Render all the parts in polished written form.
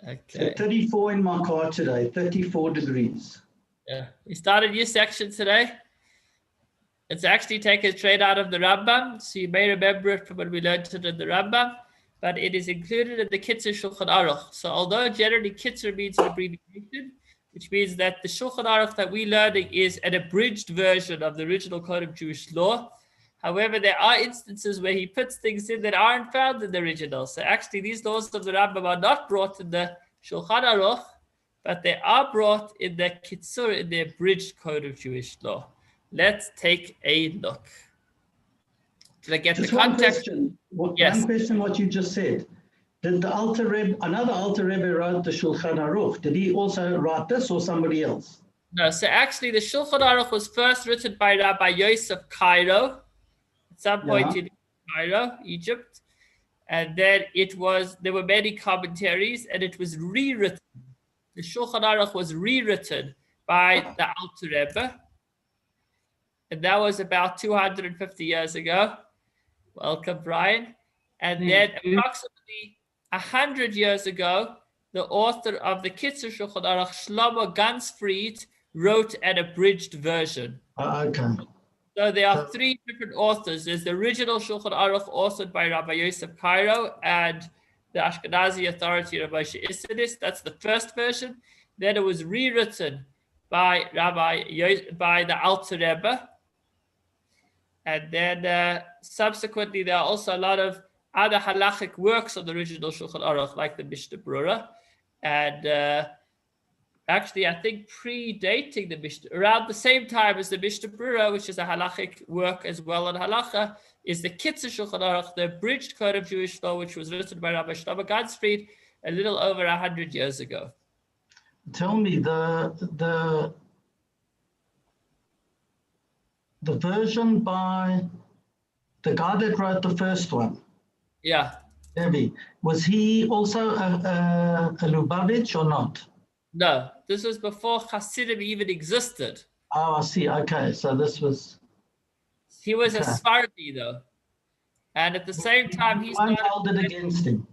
Okay. So 34 in my car today, 34 degrees. Yeah. We started a new section today. It's actually taken straight out of the Rambam, so you may remember it from when we learned it in the Rambam, but it is included in the Kitzur Shulchan Aruch. So although generally Kitzur means an abbreviation, which means that the Shulchan Aruch that we're learning is an abridged version of the original Code of Jewish Law. However, there are instances where he puts things in that aren't found in the original. So actually these laws of the Rambam are not brought in the Shulchan Aruch, but they are brought in the Kitzur, in the abridged Code of Jewish Law. Let's take a look. Did I get Just the context? One Yes. question, what you just said. Did the Alter Rebbe, another Alter Rebbe wrote the Shulchan Aruch, did he also write this or somebody else? No, so actually the Shulchan Aruch was first written by Rabbi Yosef Cairo, at some point in Cairo, Egypt. And then there were many commentaries and it was rewritten. The Shulchan Aruch was rewritten by the Alter Rebbe. And that was about 250 years ago. Welcome, Brian. And then approximately 100 years ago, the author of the Kitzur Shulchan Aruch, Shlomo Gansfried, wrote an abridged version. Okay. So there are three different authors. There's the original Shulchan Aruch authored by Rabbi Yosef Cairo and the Ashkenazi authority Rabbi Moshe Isserlis. That's the first version. Then it was rewritten by the Alter Rebbe. And then subsequently, there are also a lot of other halachic works of the original Shulchan Aruch, like the Mishnah Brura. And actually, I think predating the Mishnah, around the same time as the Mishnah Brura, which is a halachic work as well on halacha, is the Kitzur Shulchan Aruch, the abridged Code of Jewish Law, which was written by Rabbi Shlomo Gansfried a little over 100 years ago. Tell me, the version by the guy that wrote the first one. Yeah. Levi, was he also a Lubavitch or not? No, this was before Hasidim even existed. Oh, I see. Okay, so this was... He was a Sephardi, though. And at the same time, he started... held it against him.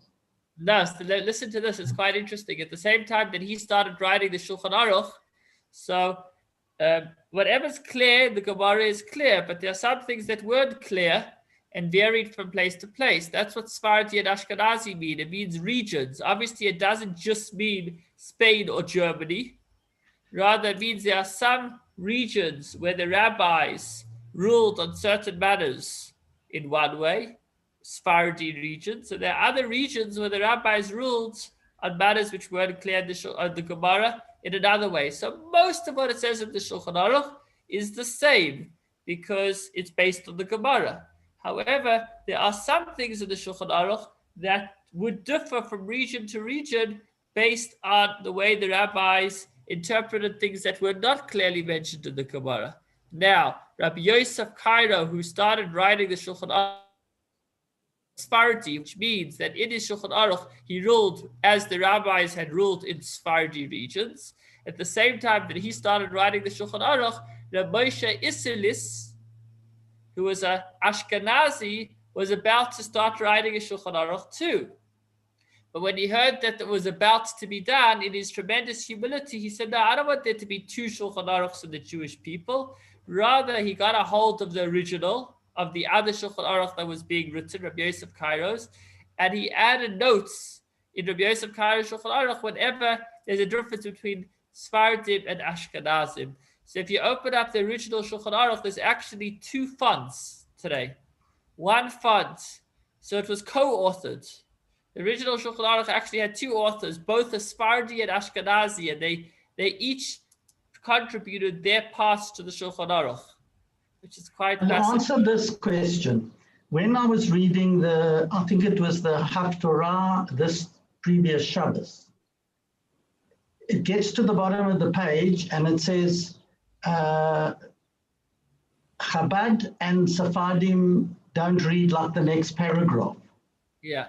No, so listen to this. It's quite interesting. At the same time that he started writing the Shulchan Aruch, so whatever's clear in the Gemara is clear, but there are some things that weren't clear and varied from place to place. That's what Sephardi and Ashkenazi mean. It means regions. Obviously, it doesn't just mean Spain or Germany. Rather, it means there are some regions where the rabbis ruled on certain matters in one way, Sephardi region. So there are other regions where the rabbis ruled on matters which weren't clear in the Gemara in another way. So most of what it says in the Shulchan Aruch is the same because it's based on the Gemara. However, there are some things in the Shulchan Aruch that would differ from region to region based on the way the rabbis interpreted things that were not clearly mentioned in the Gemara. Now, Rabbi Yosef Cairo, who started writing the Shulchan Aruch, Sephardi, which means that in his Shulchan Aruch, he ruled as the rabbis had ruled in Sephardi regions. At the same time that he started writing the Shulchan Aruch, Rabbi Moshe Isserlis, who was an Ashkenazi, was about to start writing a Shulchan Aruch too. But when he heard that it was about to be done, in his tremendous humility, he said, no, I don't want there to be two Shulchan Aruchs of the Jewish people. Rather, he got a hold of the original, of the other Shulchan Aruch that was being written, Rabbi Yosef Cairo's, and he added notes in Rabbi Yosef Cairo's Shulchan Aruch whenever there's a difference between Sephardim and Ashkenazim. So if you open up the original Shulchan Aruch, there's actually two fonts today. One font, so it was co-authored. The original Shulchan Aruch actually had two authors, both a Sephardi and Ashkenazi, and they each contributed their parts to the Shulchan Aruch, which is quite fascinating. To answer this question, when I was reading I think it was the Haftorah, this previous Shabbos, it gets to the bottom of the page and it says, Chabad and Sephardim don't read like the next paragraph. Yeah.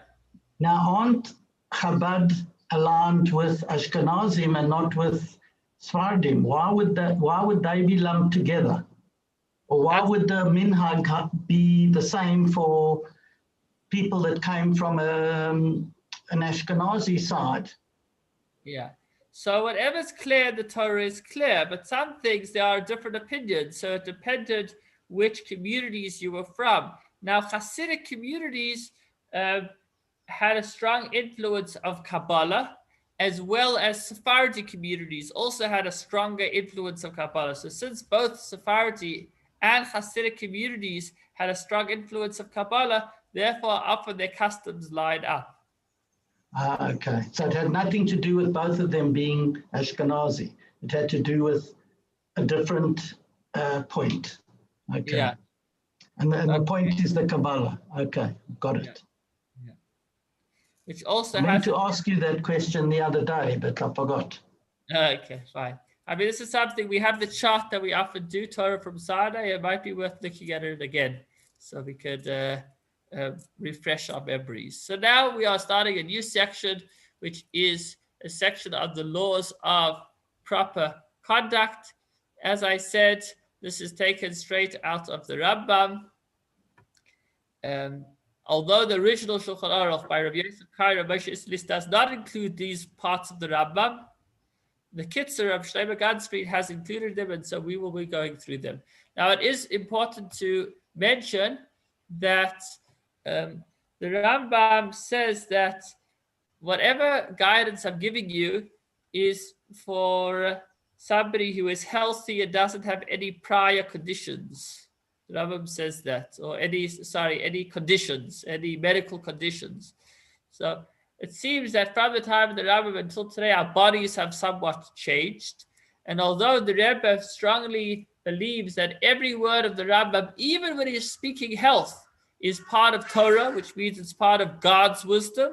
Now, aren't Chabad aligned with Ashkenazim and not with Sephardim? Why would they be lumped together? Or why would the minhag be the same for people that came from an Ashkenazi side Yeah. So whatever's clear in the Torah is clear, but some things there are different opinions. So it depended which communities you were from. Now, Hasidic communities had a strong influence of Kabbalah, as well as Sephardi communities also had a stronger influence of Kabbalah. So since both Sephardi and Hasidic communities had a strong influence of Kabbalah, therefore often their customs line up. Okay. So it had nothing to do with both of them being Ashkenazi. It had to do with a different point. Okay. Yeah. And the point is the Kabbalah. Okay, got it. Yeah. Which also I meant to ask you that question the other day, but I forgot. Okay, fine. I mean, this is something, we have the chart that we often do, Torah from Sinai. It might be worth looking at it again so we could refresh our memories. So now we are starting a new section, which is a section on the laws of proper conduct. As I said, this is taken straight out of the Rambam. Although the original Shulchan Aruch by Rabbi Yosef Karo Moshe Isserlis does not include these parts of the Rambam, the Kitzur of Shlomo Ganzfried has included them, and so we will be going through them. Now, it is important to mention that the Rambam says that whatever guidance I'm giving you is for somebody who is healthy and doesn't have any prior conditions. The Rambam says that, or any conditions, any medical conditions. So it seems that from the time of the Rambam until today, our bodies have somewhat changed. And although the Rebbe strongly believes that every word of the Rambam, even when he is speaking health, is part of Torah, which means it's part of God's wisdom,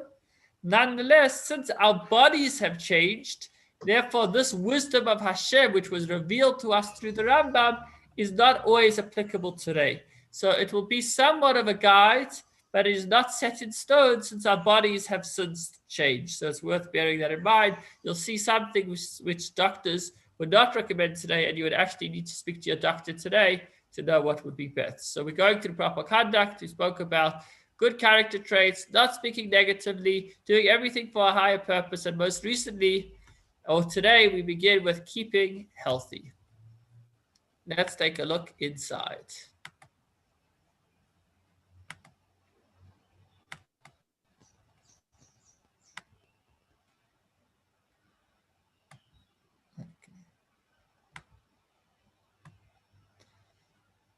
nonetheless, since our bodies have changed, therefore this wisdom of Hashem, which was revealed to us through the Rambam, is not always applicable today. So it will be somewhat of a guide, but it is not set in stone since our bodies have since changed. So it's worth bearing that in mind. You'll see something which doctors would not recommend today, and you would actually need to speak to your doctor today to know what would be best. So we're going through proper conduct. We spoke about good character traits, not speaking negatively, doing everything for a higher purpose, and most recently, or today, we begin with keeping healthy. Let's take a look inside.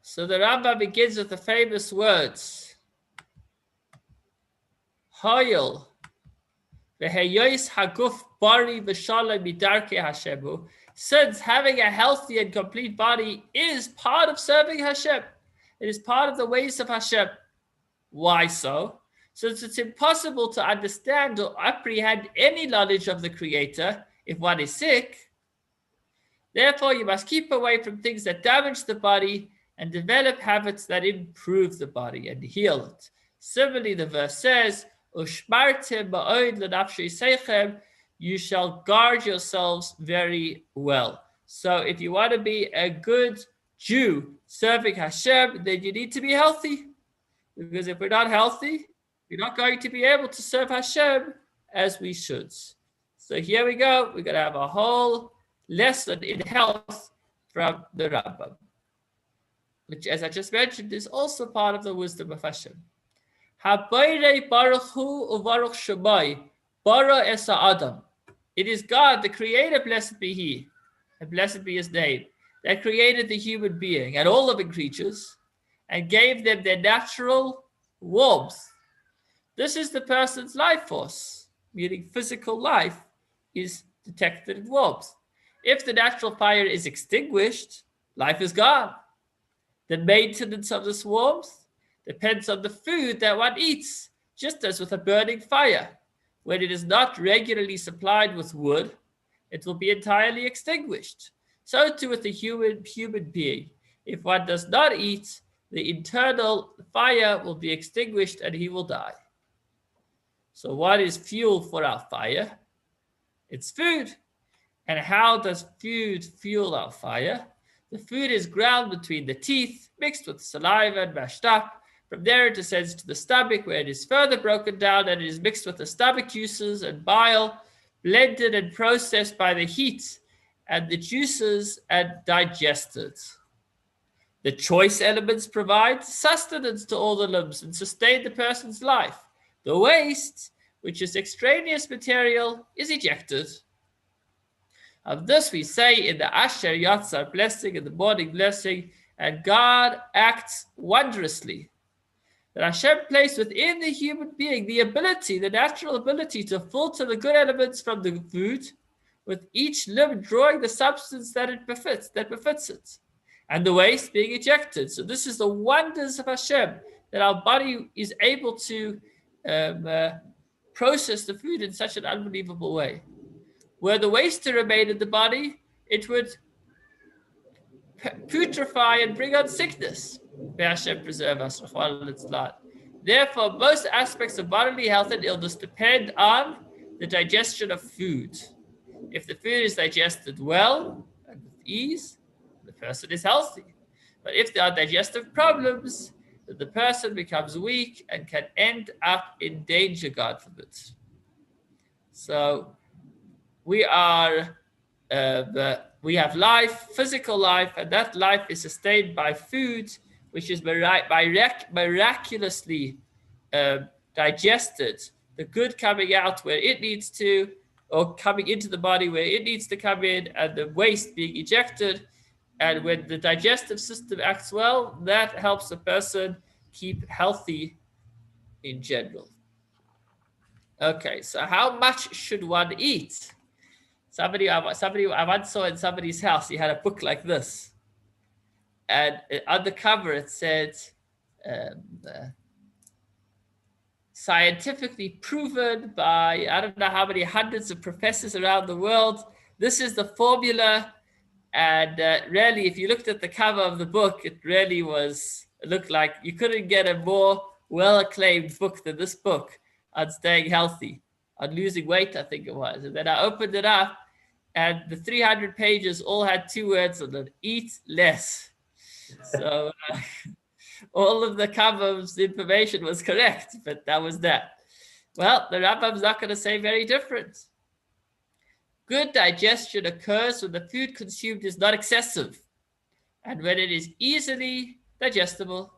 So the Rambam begins with the famous words, Hoyel, v'heyois haguf bari v'shalom midarkei Hashemu. Since having a healthy and complete body is part of serving Hashem, it is part of the ways of Hashem. Why so? Since it's impossible to understand or apprehend any knowledge of the Creator if one is sick, therefore you must keep away from things that damage the body and develop habits that improve the body and heal it. Similarly, the verse says, Ushmartem ba'od l'nafshei seichem, you shall guard yourselves very well. So if you want to be a good Jew serving Hashem, then you need to be healthy. Because if we're not healthy, we're not going to be able to serve Hashem as we should. So here we go. We're going to have a whole lesson in health from the Rambam, which, as I just mentioned, is also part of the wisdom of Hashem. Habayre baruch hu uvaruch shamai, bara esa adam. It is God, the Creator, blessed be He, and blessed be His name, that created the human being and all living creatures and gave them their natural warmth. This is the person's life force, meaning physical life is detected in warmth. If the natural fire is extinguished, life is gone. The maintenance of this warmth depends on the food that one eats, just as with a burning fire. When it is not regularly supplied with wood, it will be entirely extinguished. So too with the human being. If one does not eat, the internal fire will be extinguished and he will die. So what is fuel for our fire? It's food. And how does food fuel our fire? The food is ground between the teeth, mixed with saliva and mashed up. From there it descends to the stomach, where it is further broken down and it is mixed with the stomach juices and bile. blended and processed by the heat, and the juices and digested. The choice elements provide sustenance to all the limbs and sustain the person's life. The waste, which is extraneous material, is ejected. Of this we say in the Asher Yatzar blessing, in the morning blessing, and God acts wondrously. That Hashem placed within the human being the ability, the natural ability to filter the good elements from the food, with each limb drawing the substance that it befits it, and the waste being ejected. So this is the wonders of Hashem, that our body is able to process the food in such an unbelievable way. Were the waste to remain in the body, it would putrefy and bring on sickness. May Hashem preserve us. Therefore, most aspects of bodily health and illness depend on the digestion of food. If the food is digested well and with ease, the person is healthy. But if there are digestive problems, then the person becomes weak and can end up in danger, God forbid. So we have life, physical life, and that life is sustained by food, which is miraculously digested. The good coming out where it needs to, or coming into the body where it needs to come in, and the waste being ejected. And when the digestive system acts well, that helps the person keep healthy in general. Okay, so how much should one eat? Somebody I once saw in somebody's house, he had a book like this. And on the cover it said, scientifically proven by I don't know how many hundreds of professors around the world. This is the formula. And really, if you looked at the cover of the book, it really looked like you couldn't get a more well-acclaimed book than this book on staying healthy, on losing weight, I think it was. And then I opened it up, and the 300 pages all had 2 words on it: eat less. So all of the cover's information was correct, but that was that. Well, the Rambam's not going to say very different. Good digestion occurs when the food consumed is not excessive and when it is easily digestible.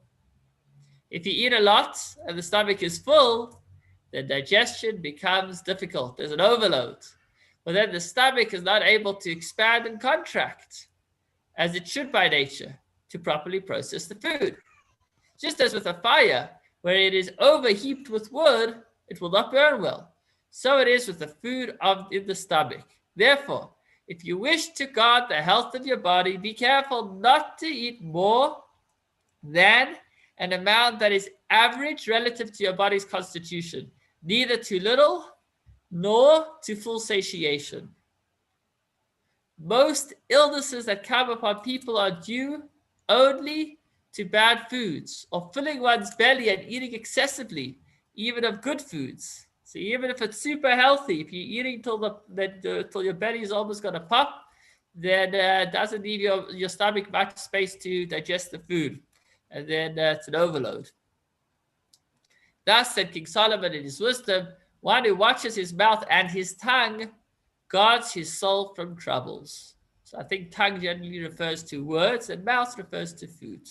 If you eat a lot and the stomach is full, then digestion becomes difficult. There's an overload. But then the stomach is not able to expand and contract as it should by nature to properly process the food. Just as with a fire, where it is overheaped with wood, it will not burn well. So it is with the food in the stomach. Therefore, if you wish to guard the health of your body, be careful not to eat more than an amount that is average relative to your body's constitution, neither too little nor to full satiation. Most illnesses that come upon people are due only to bad foods or filling one's belly and eating excessively, even of good foods. So even if it's super healthy, if you're eating till your belly is almost going to pop, then it doesn't leave your stomach much space to digest the food. And then it's an overload. Thus said King Solomon in his wisdom, one who watches his mouth and his tongue guards his soul from troubles. So I think tongue generally refers to words and mouth refers to food.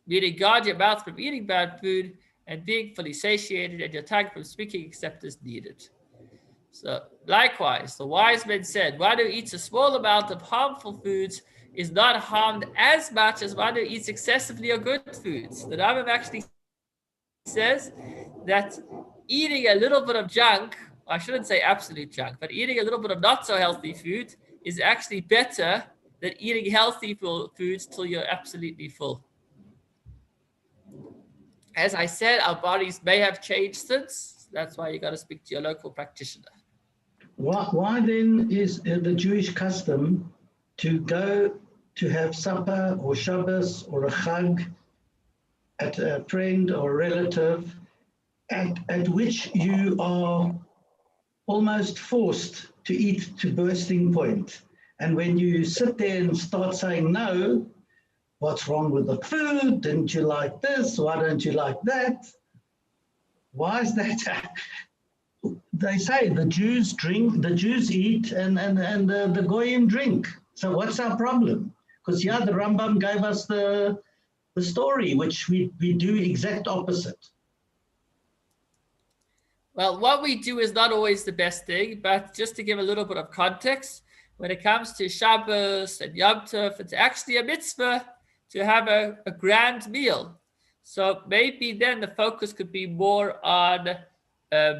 Meaning guard your mouth from eating bad food and being fully satiated, and your tongue from speaking except as needed. So likewise, the wise men said, one who eats a small amount of harmful foods is not harmed as much as one who eats excessively of good foods. The Rambam actually says that eating a little bit of junk, I shouldn't say absolute junk, but eating a little bit of not so healthy food is actually better than eating healthy foods till you're absolutely full. As I said, our bodies may have changed since. That's why you got to speak to your local practitioner. Why then is the Jewish custom to go to have supper or Shabbos or a chag at a friend or relative at which you are almost forced to eat to bursting point? And when you sit there and start saying no, what's wrong with the food? Didn't you like this? Why don't you like that? Why is that? they say the Jews drink, the Jews eat, and the Goyim drink. So what's our problem? Because yeah, the Rambam gave us the story, which we do exact opposite. Well, what we do is not always the best thing, but just to give a little bit of context, when it comes to Shabbos and Yom Tov, it's actually a mitzvah to have a grand meal. So maybe then the focus could be more on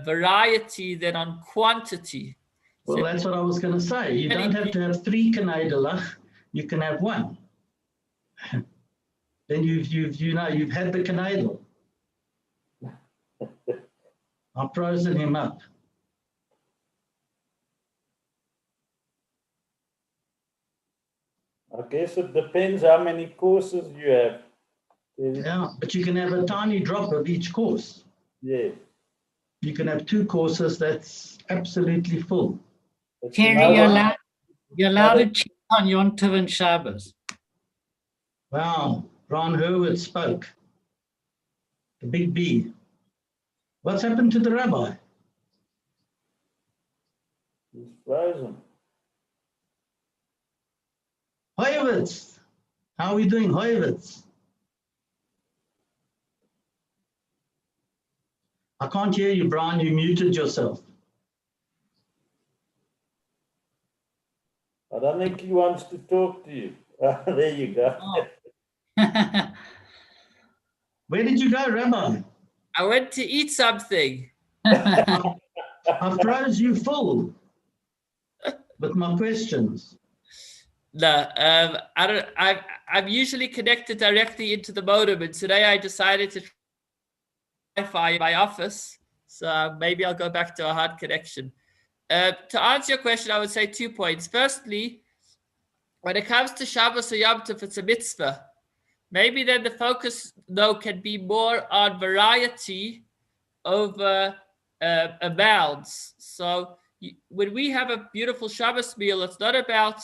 variety than on quantity. Well, So that's what I was going to say. You don't have to have 3 kneidlach. You can have 1. Then you've had the kneidl. I've frozen him up. I guess it depends how many courses you have. Yeah, but you can have a tiny drop of each course. Yeah. You can have 2 courses that's absolutely full. Kerry, you're allowed to cheat on Yom Tov and Shabbos. Wow, Ron Hurwitz spoke. The big B. What's happened to the rabbi? He's frozen. Hoyevitz. How are we doing, Hoyevitz? I can't hear you, Brian. You muted yourself. I don't think he wants to talk to you. There you go. Oh. Where did you go, Rabbi? I went to eat something. I froze you full with my questions. No, I don't. I'm usually connected directly into the modem, and today I decided to try Wi-Fi in my office. So maybe I'll go back to a hard connection. To answer your question, I would say 2 points. Firstly, when it comes to Shabbos or Yom Tov, it's a mitzvah. Maybe then the focus, though, can be more on variety over amounts. So when we have a beautiful Shabbos meal, it's not about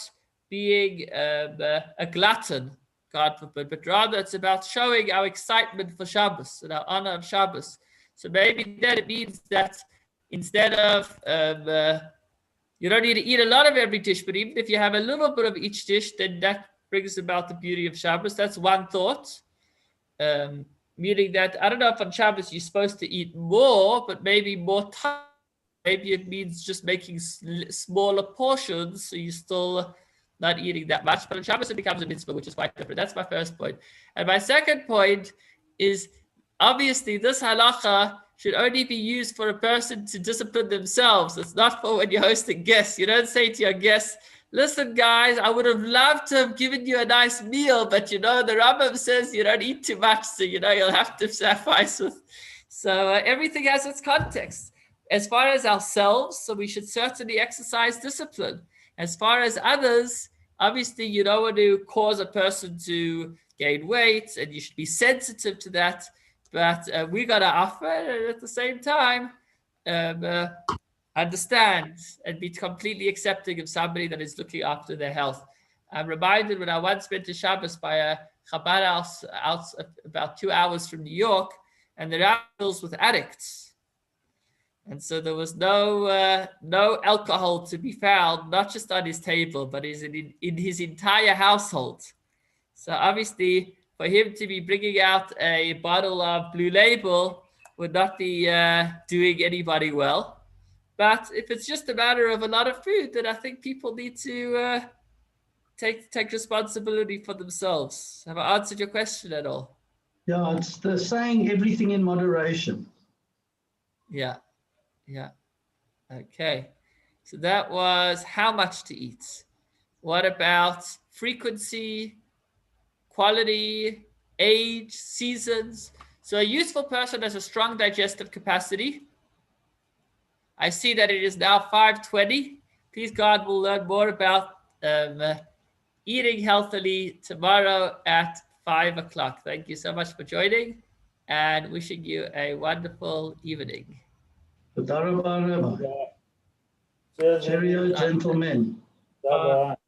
being a glutton, God forbid, but rather it's about showing our excitement for Shabbos and our honor of Shabbos. So maybe then it means that instead of, you don't need to eat a lot of every dish, but even if you have a little bit of each dish, then that brings about the beauty of Shabbos. That's one thought. Meaning that, I don't know if on Shabbos you're supposed to eat more, but maybe more time. Maybe it means just making smaller portions, so you're still not eating that much. But on Shabbos it becomes a mitzvah, which is quite different. That's my first point. And my second point is, obviously, this halacha should only be used for a person to discipline themselves. It's not for when you're hosting guests. You don't say to your guests, listen, guys, I would have loved to have given you a nice meal, but the Rambam says you don't eat too much, so you'll have to sacrifice with. So everything has its context. As far as ourselves, so we should certainly exercise discipline. As far as others, obviously you don't want to cause a person to gain weight, and you should be sensitive to that. But we got to offer, and at the same time, understand and be completely accepting of somebody that is looking after their health. I'm reminded when I once went to Shabbos by a Chabad house out about 2 hours from New York, and the rabbi deals with addicts. And so there was no alcohol to be found, not just on his table, but in his entire household. So obviously, for him to be bringing out a bottle of Blue Label would not be doing anybody well. But if it's just a matter of a lot of food, then I think people need to take responsibility for themselves. Have I answered your question at all? Yeah, it's the saying everything in moderation. Yeah. Okay. So that was how much to eat. What about frequency, quality, age, seasons? So a useful person has a strong digestive capacity. I see that it is now 5:20. Please God, we'll learn more about eating healthily tomorrow at 5 o'clock. Thank you so much for joining, and wishing you a wonderful evening. Tודה רבה, Rabbi. Cheers, Cheerio, gentlemen. Bye-bye.